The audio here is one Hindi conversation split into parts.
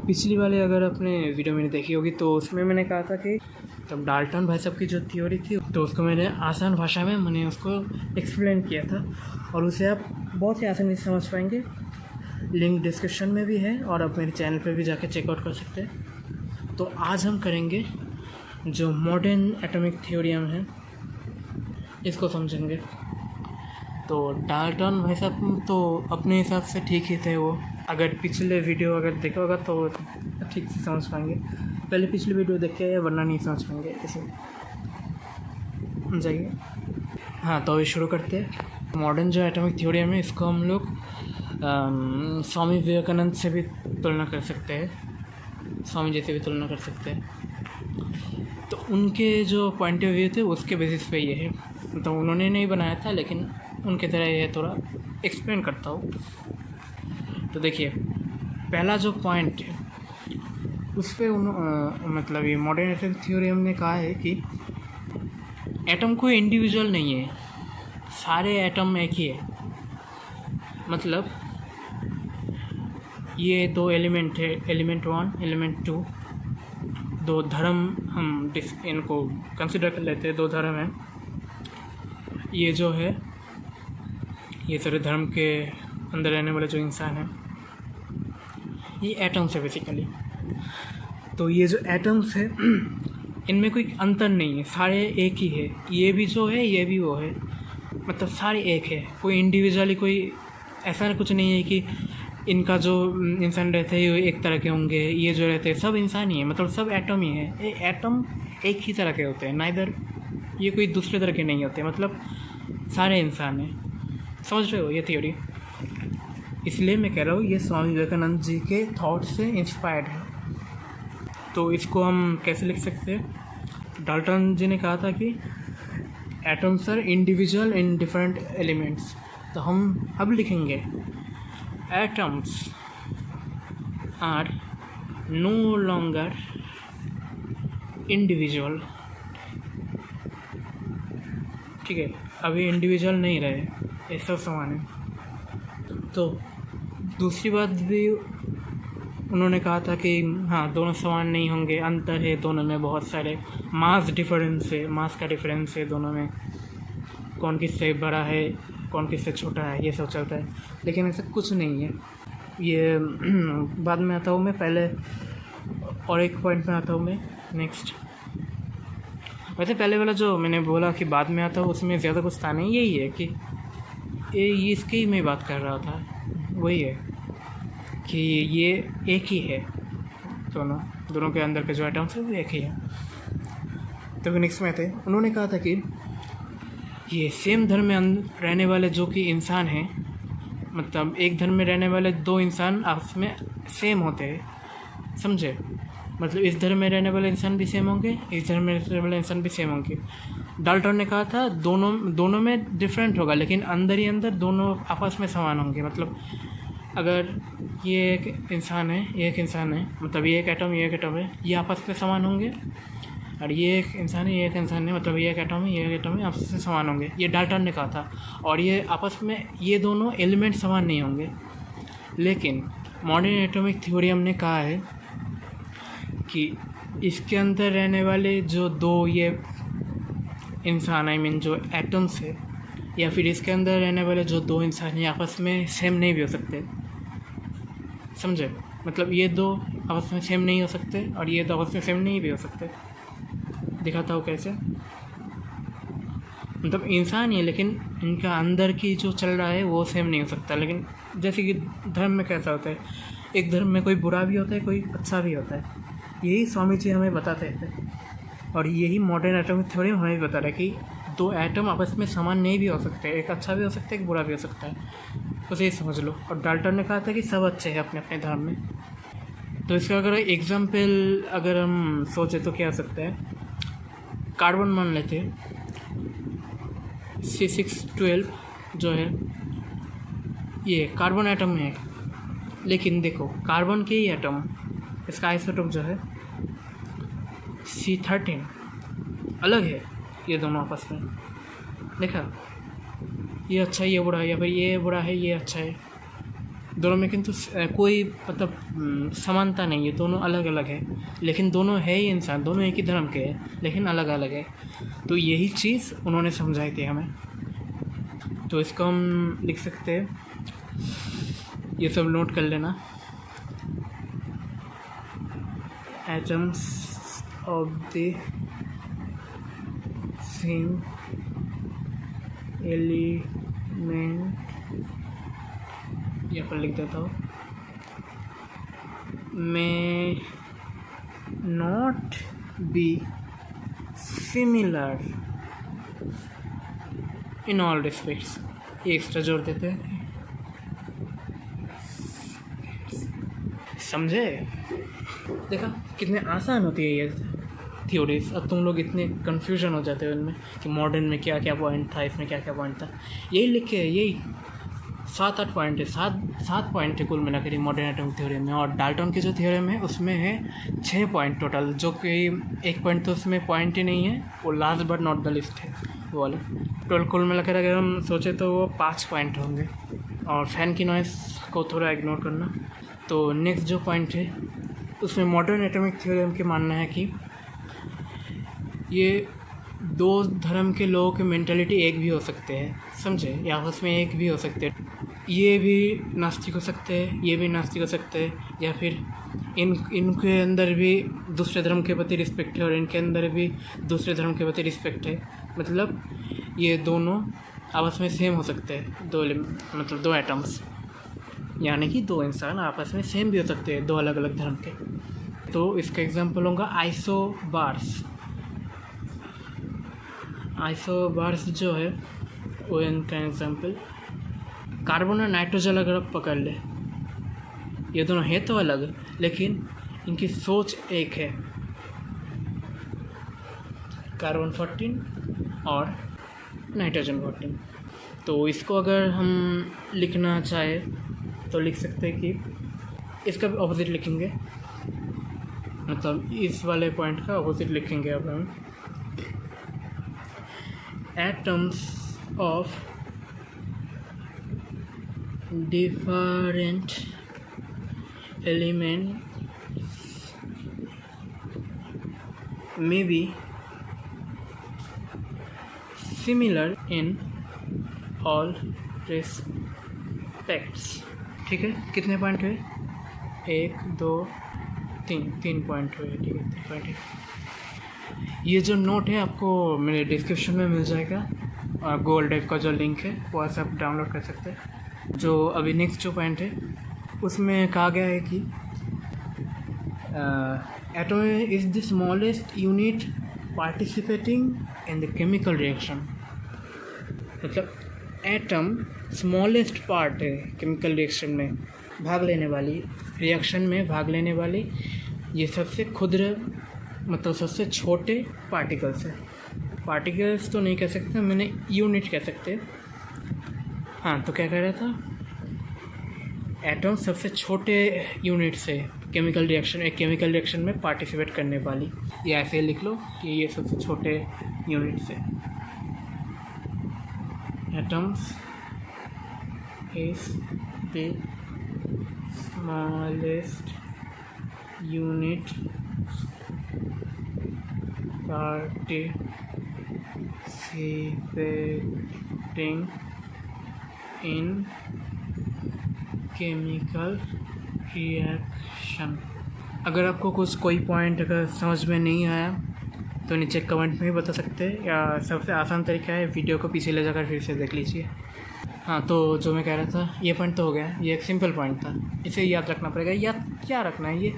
पिछली वाले अगर आपने वीडियो मैंने देखी होगी तो उसमें मैंने कहा था कि तब डाल्टन भाई साहब की जो थ्योरी थी तो उसको मैंने आसान भाषा में मैंने उसको एक्सप्लेन किया था और उसे आप बहुत ही आसानी से समझ पाएंगे। लिंक डिस्क्रिप्शन में भी है और आप मेरे चैनल पर भी जाके चेकआउट कर सकते हैं। तो आज हम करेंगे जो मॉडर्न एटॉमिक थ्योरियम है इसको समझेंगे। तो डाल्टन भाई साहब तो अपने हिसाब से ठीक ही थे। वो अगर पिछले वीडियो अगर देखा होगा तो ठीक से समझ पाएंगे। पहले पिछली वीडियो देख के वरना नहीं समझ पाएंगे ऐसे जाइए। हाँ तो अभी शुरू करते हैं। मॉडर्न जो एटॉमिक थ्योरियम है इसको हम लोग स्वामी विवेकानंद से भी तुलना कर सकते हैं, स्वामी जी से भी तुलना कर सकते हैं। तो उनके जो पॉइंट ऑफ व्यू थे उसके बेसिस पे ये है। तो उन्होंने नहीं बनाया था लेकिन उनके तरह ये थोड़ा एक्सप्लेन करता हूँ। तो देखिए पहला जो पॉइंट है उस पर मतलब ये मॉडर्न एटॉमिक थ्योरियम ने कहा है कि एटम कोई इंडिविजुअल नहीं है, सारे एटम एक ही है। मतलब ये दो एलिमेंट है, एलिमेंट 1 एलिमेंट 2, दो धर्म हम इनको कंसिडर कर लेते हैं। दो धर्म हैं, ये जो है ये सारे धर्म के अंदर रहने वाले जो इंसान हैं ये एटम्स है बेसिकली। तो ये जो एटम्स है इनमें कोई अंतर नहीं है, सारे एक ही है। ये भी जो है ये भी वो है, मतलब सारे एक है। कोई इंडिविजुअली कोई ऐसा कुछ नहीं है कि इनका जो इंसान रहते हैं ये एक तरह के होंगे, ये जो रहते हैं सब इंसान ही है, मतलब सब एटम ही है। ये एटम एक ही तरह के होते हैं, नाइदर ये कोई दूसरे तरह के नहीं होते, मतलब सारे इंसान हैं। समझ रहे हो ये थ्योरी? इसलिए मैं कह रहा हूँ ये स्वामी विवेकानंद जी के थॉट से इंस्पायर्ड है। तो इसको हम कैसे लिख सकते हैं? डाल्टन जी ने कहा था कि atoms are individual in different elements. तो हम अब लिखेंगे atoms are no longer individual. ठीक है, अभी इंडिविजुअल नहीं रहे, ये सब समान है। तो दूसरी बात भी उन्होंने कहा था कि हाँ दोनों समान नहीं होंगे, अंतर है दोनों में बहुत सारे, मास डिफरेंस है, मास का डिफरेंस है दोनों में, कौन किससे बड़ा है कौन किससे छोटा है ये सब चलता है। लेकिन ऐसा कुछ नहीं है, ये बाद में आता हूँ मैं, पहले और एक पॉइंट में आता हूँ मैं नेक्स्ट। वैसे पहले वाला जो मैंने बोला कि बाद में आता हूँ उसमें ज़्यादा कुछ था नहीं, यही है कि ये इसकी ही मैं बात कर रहा था, वही है कि ये एक ही है, दोनों के अंदर के जो एटम्स है वो एक ही है। तो नेक्स्ट में थे, उन्होंने कहा था कि ये सेम धर्म में रहने वाले जो कि इंसान हैं, मतलब एक धर्म में रहने वाले दो इंसान आपस में सेम होते हैं, समझे? मतलब इस धर्म में रहने वाले इंसान भी सेम होंगे, इस धर्म में रहने वाले इंसान भी सेम होंगे। डाल्टन ने कहा था दोनों में डिफरेंट होगा लेकिन अंदर ही अंदर दोनों आपस में समान होंगे। मतलब अगर ये एक इंसान है ये एक इंसान है, मतलब ये एक एटम है, ये आपस में समान होंगे। और ये एक इंसान है ये एक इंसान है, मतलब ये एक एटम है ये एक एटम है, आपस में समान होंगे, ये डाल्टन ने कहा था। और ये आपस में ये दोनों एलिमेंट समान नहीं होंगे। लेकिन मॉडर्न एटॉमिक थ्योरियम ने कहा है कि इसके अंदर रहने वाले जो दो ये इंसान जो एटम्स है, या फिर इसके अंदर रहने वाले जो दो इंसान हैं आपस में सेम नहीं भी हो सकते, समझे? मतलब ये दो आपस में सेम नहीं हो सकते और ये दो आपस में सेम नहीं भी हो सकते। दिखाता हूँ कैसे। मतलब इंसान ही है लेकिन इनका अंदर की जो चल रहा है वो सेम नहीं हो सकता। लेकिन जैसे कि धर्म में कैसा होता है, एक धर्म में कोई बुरा भी होता है कोई अच्छा भी होता है, यही स्वामी जी हमें बताते थे। और यही मॉडर्न एटॉमिक थ्योरी हमें भी बता रहा है कि दो एटम आपस में समान नहीं भी हो सकते, एक अच्छा भी हो सकता है एक बुरा भी हो सकता है, उसे ही समझ लो। और डाल्टन ने कहा था कि सब अच्छे हैं अपने अपने धर्म में। तो इसका अगर एग्जाम्पल अगर हम सोचें तो क्या हो सकता है, कार्बन मान लेते हैं, C612 जो है ये कार्बन एटम है। लेकिन देखो कार्बन के ही एटम, इसका आइसोटोप जो है C13 अलग है, ये दोनों आपस में देखा, ये अच्छा है ये बुरा है, या फिर ये बुरा है ये अच्छा है, दोनों में किंतु कोई मतलब समानता नहीं है, दोनों अलग अलग है, लेकिन दोनों है ही इंसान, दोनों एक ही धर्म के हैं लेकिन अलग अलग है। तो यही चीज़ उन्होंने समझाई थी हमें। तो इसको हम लिख सकते हैं, ये सब नोट कर लेना। Atoms of the same element, यहाँ पर लिख देता हूँ, may not be similar in all respects। ये एक्स्ट्रा जोड़ देते हैं, समझे? देखा कितने आसान होती है ये थ्योरीज। अब तुम लोग इतने कन्फ्यूजन हो जाते हो इनमें कि मॉडर्न में क्या क्या पॉइंट था, इसमें क्या क्या पॉइंट था। यही लिखे है, यही 7-8 पॉइंट है, सात पॉइंट है कुल मिलाकर मॉडर्न एटॉमिक थ्योरी में। और डाल्टन की जो थ्योरम है उसमें है 6 पॉइंट टोटल, जो कि एक पॉइंट तो उसमें पॉइंट ही नहीं है, वो last but not the list है वो वाला। टोटल कुल मिलाकर अगर हम सोचे तो वो 5 पॉइंट होंगे। और फैन की नॉइस को थोड़ा इग्नोर करना। तो नेक्स्ट जो पॉइंट है उसमें मॉडर्न एटॉमिक थ्योरम के मानना है कि ये 2 धर्म के लोगों की मेंटालिटी एक भी हो सकते हैं, समझे, या आपस में एक भी हो सकते हैं। ये भी नास्तिक हो सकते हैं, ये भी नास्तिक हो सकते हैं, या फिर इनके अंदर भी दूसरे धर्म के प्रति रिस्पेक्ट है और इनके अंदर भी दूसरे धर्म के प्रति रिस्पेक्ट है। मतलब ये दोनों आपस में सेम हो सकते हैं, मतलब 2 एटम्स, यानी कि 2 इंसान आपस में सेम भी हो सकते हैं, 2 अलग अलग धर्म के। तो इसका एग्जांपल होगा आइसोबार्स। आइसोबार्स जो है वो इनका एग्जांपल, कार्बन और नाइट्रोजन अगर आप पकड़ ले, ये दोनों है तो अलग लेकिन इनकी सोच एक है। कार्बन 14 और नाइट्रोजन 14। तो इसको अगर हम लिखना चाहे तो लिख सकते हैं कि इसका भी ऑपोजिट लिखेंगे, मतलब इस वाले पॉइंट का ऑपोजिट लिखेंगे। अब हम atoms of different elements may be similar in all respects। ठीक है, कितने पॉइंट हुए? 1 2 3 पॉइंट हुए। ठीक है, 3 पॉइंट है। ये जो नोट है आपको मेरे डिस्क्रिप्शन में मिल जाएगा, और गूगल ड्राइव का जो लिंक है वो सब डाउनलोड कर सकते हैं। जो अभी नेक्स्ट जो पॉइंट है उसमें कहा गया है कि atom is the smallest unit participating in the chemical reaction. मतलब एटम स्मॉलेस्ट पार्ट है केमिकल रिएक्शन में भाग लेने वाली, रिएक्शन में भाग लेने वाली ये सबसे क्षुद्र, मतलब सबसे छोटे पार्टिकल्स है। पार्टिकल्स तो नहीं कह सकते, मैंने यूनिट कह सकते हैं। हाँ, तो क्या कह रहा था, एटम सबसे छोटे यूनिट से केमिकल रिएक्शन में पार्टिसिपेट करने वाली, ये ऐसे लिख लो कि ये सबसे छोटे यूनिट से। Atoms is the smallest unit participating in chemical reaction। अगर आपको कोई पॉइंट अगर समझ में नहीं आया तो नीचे कमेंट में भी बता सकते हैं, या सबसे आसान तरीका है वीडियो को पीछे ले जाकर फिर से देख लीजिए। हाँ, तो जो मैं कह रहा था ये पॉइंट तो हो गया, ये एक सिंपल पॉइंट था, इसे याद रखना पड़ेगा। याद क्या रखना है, ये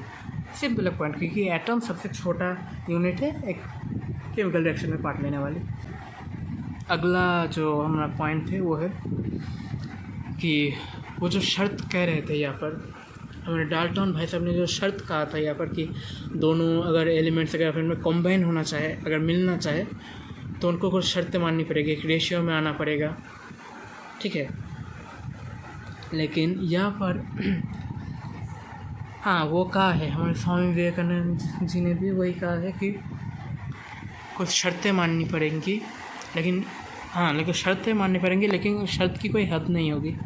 सिंपल पॉइंट, क्योंकि एटम सबसे छोटा यूनिट है एक केमिकल रिएक्शन में पार्ट लेने वाली। अगला जो हमारा पॉइंट है वो है कि वो जो शर्त कह रहे थे यहाँ पर हमारे डाल्टन भाई साहब ने, जो शर्त कहा था यहाँ पर कि दोनों अगर एलिमेंट्स अगर फिर में कॉम्बाइन होना चाहे, अगर मिलना चाहे तो उनको कुछ शर्तें माननी पड़ेगी, एक रेशियो में आना पड़ेगा। ठीक है, लेकिन यहाँ पर हाँ वो कहा है, हमारे स्वामी विवेकानंद जी ने भी वही कहा है कि कुछ शर्तें माननी पड़ेंगी, लेकिन शर्तें माननी पड़ेंगी, लेकिन शर्त की कोई हद नहीं होगी।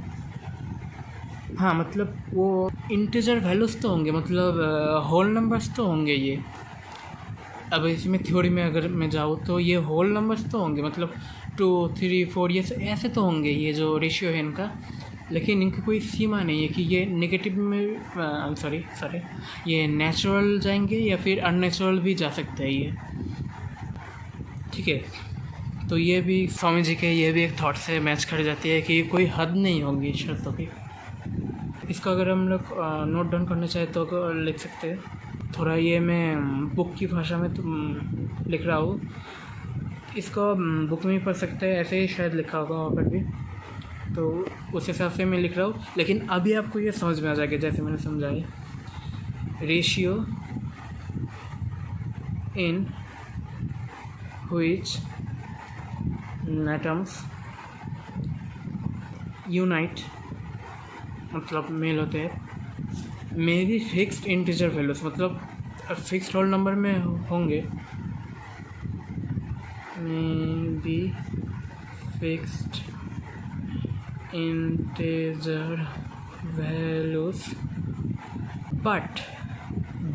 हाँ मतलब वो इंटीजर वैल्यूज़ तो होंगे, मतलब होल नंबर्स तो होंगे ये। अब इसमें थ्योरी में अगर मैं जाऊँ तो ये होल नंबर्स तो होंगे, मतलब 2 3 4 ये ऐसे तो होंगे ये जो रेशियो है इनका। लेकिन इनकी कोई सीमा नहीं है कि ये नेगेटिव में सॉरी ये नेचुरल जाएंगे या फिर अननेचुरल भी जा सकते हैं ये। ठीक है, तो ये भी स्वामी जी के ये भी एक थॉट से मैच कर जाती है कि कोई हद नहीं होगी शर्तों की। इसको अगर हम लोग नोट डाउन करना चाहें तो लिख सकते हैं। थोड़ा ये मैं बुक की भाषा में तो लिख रहा हूँ, इसको बुक में ही पढ़ सकते हैं, ऐसे ही शायद लिखा होगा वहाँ पर भी, तो उस हिसाब से मैं लिख रहा हूँ। लेकिन अभी आपको ये समझ में आ जाएगा जैसे मैंने समझाया। Ratio in which atoms unite, मतलब मेल होते हैं, may be fixed integer values, मतलब फिक्स्ड होल नंबर में होंगे, may be fixed integer values but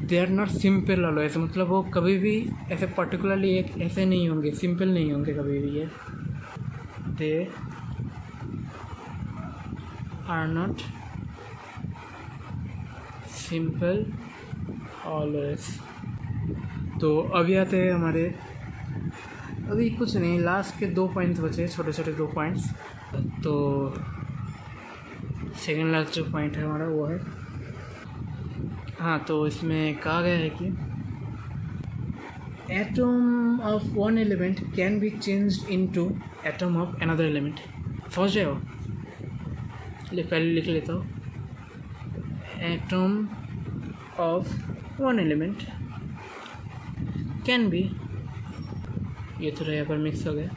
they are not simple always, मतलब वो कभी भी ऐसे पर्टिकुलरली एक ऐसे नहीं होंगे, सिंपल नहीं होंगे कभी भी ये। They are not simple always. तो अभी आते हैं हमारे, अभी कुछ नहीं, लास्ट के 2 पॉइंट्स बचे, छोटे छोटे 2 पॉइंट्स। तो सेकेंड लास्ट जो पॉइंट है हमारा वो है, हाँ, तो इसमें कहा गया है कि atom of one element can be changed into atom of another element. समझ रहे हो? पहले लिख लेता हूँ। Atom of one element can be, ये थोड़ा यहाँ पर मिक्स हो गया,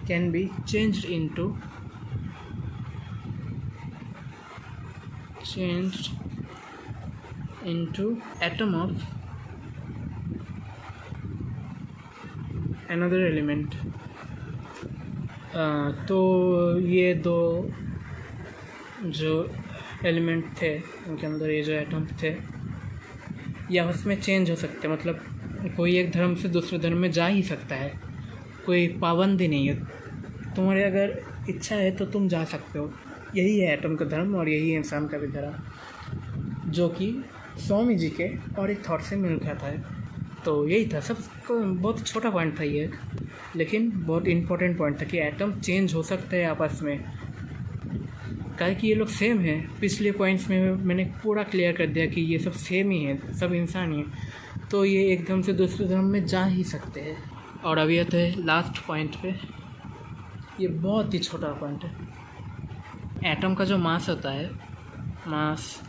can be changed into atom of another element। तो ये दो जो एलिमेंट थे उनके अंदर ये जो एटम थे ये आपस में चेंज हो सकते हैं, मतलब कोई एक धर्म से दूसरे धर्म में जा ही सकता है, कोई पाबंदी नहीं है। तुम्हारे अगर इच्छा है तो तुम जा सकते हो। यही है एटम का धर्म और यही है इंसान का भी धर्म, जो कि स्वामी जी के और एक थॉट से मिल खाता है। तो यही था, सब बहुत छोटा पॉइंट था ये, लेकिन बहुत इम्पोर्टेंट पॉइंट था कि एटम चेंज हो सकते हैं आपस में, काहे कि ये लोग सेम है। पिछले पॉइंट्स में मैंने पूरा क्लियर कर दिया कि ये सब सेम ही है, सब इंसान ही है, तो ये एकदम से दूसरे धर्म में जा ही सकते हैं। और अभी आते हैं लास्ट पॉइंट पे, ये बहुत ही छोटा पॉइंट है। एटम का जो मास होता है, मास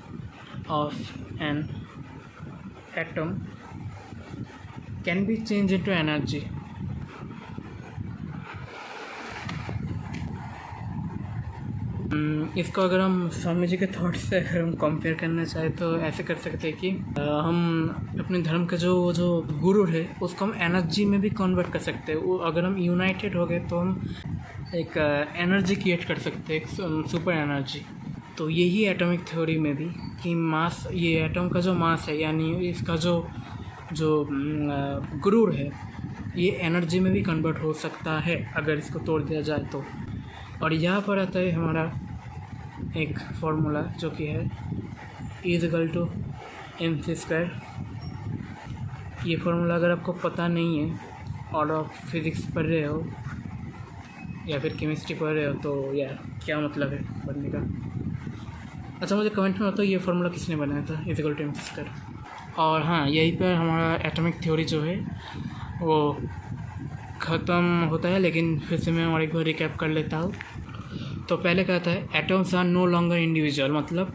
of an atom can be changed into energy। इसको अगर हम स्वामी जी के थॉट से अगर हम कंपेयर करना चाहें तो ऐसे कर सकते हैं कि हम अपने धर्म का जो गुरु है उसको हम एनर्जी में भी कन्वर्ट कर सकते हैं। वो अगर हम यूनाइटेड हो गए तो हम एक एनर्जी क्रिएट कर सकते हैं, एक सुपर एनर्जी। तो यही एटॉमिक थ्योरी में भी कि मास, ये एटम का जो मास है यानी इसका जो गुरूर है ये एनर्जी में भी कन्वर्ट हो सकता है अगर इसको तोड़ दिया जाए तो। और यहाँ पर आता है हमारा एक फॉर्मूला जो कि है E=mc²। ये फार्मूला अगर आपको पता नहीं है और आप फिज़िक्स पढ़ रहे हो या फिर केमिस्ट्री पढ़ रहे हो तो यार क्या मतलब है पढ़ने का। अच्छा, मुझे कमेंट में बताओ ये फार्मूला किसने बनाया था, E=mc²। और हाँ, यहीं पर हमारा एटॉमिक थ्योरी जो है वो ख़त्म होता है, लेकिन फिर से मैं और एक बार रिकैप कर लेता हूँ। तो पहले कहता है atoms are no longer individual, मतलब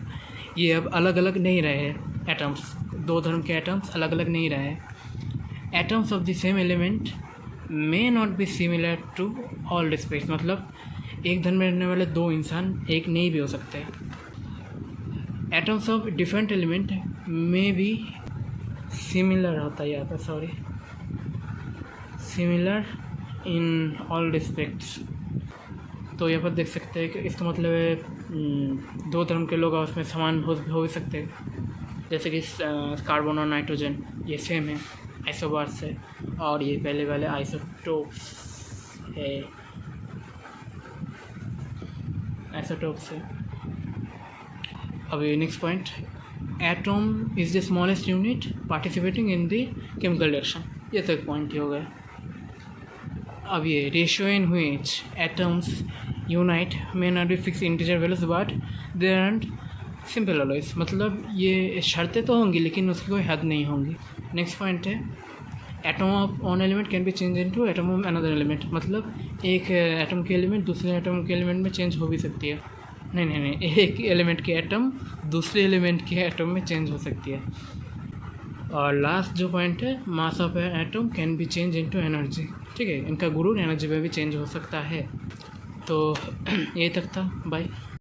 ये अब अलग अलग नहीं रहे हैं एटम्स, दो धर्म के एटम्स अलग अलग नहीं रहे हैं। Atoms of the same element may not be similar to all respects, मतलब एक धर्म में रहने वाले दो इंसान एक नहीं भी हो सकते। एटम्स ऑफ डिफरेंट एलिमेंट में भी सिमिलर होता है यहाँ पर, sorry, similar in all respects. तो यहाँ पर देख सकते हैं कि इसका मतलब है दो धर्म के लोग आपस में समान हो भी सकते हैं, जैसे कि कार्बन और नाइट्रोजन ये सेम है आइसोबार्स से, और ये पहले वाले आइसोटोप्स है, आइसोटोप्स है। अभी next point, atom is the smallest unit participating in the chemical reaction, ये तक पॉइंट ही हो गया। अब ये ratio in which atoms unite may not be fix integer values but there are simple always, मतलब ये शर्तें तो होंगी लेकिन उसकी कोई हद नहीं होंगी। नेक्स्ट पॉइंट है, atom of one element can be change into atom of another element, मतलब एक एटम के एलिमेंट दूसरे एटम के एलिमेंट में चेंज हो भी सकती है। नहीं, एक एलिमेंट के एटम दूसरे एलिमेंट के एटम में चेंज हो सकती है। और लास्ट जो पॉइंट है, mass of atom can be change into energy, ठीक है, इनका गुरुर एनर्जी में भी चेंज हो सकता है। तो यही तक था, बाय।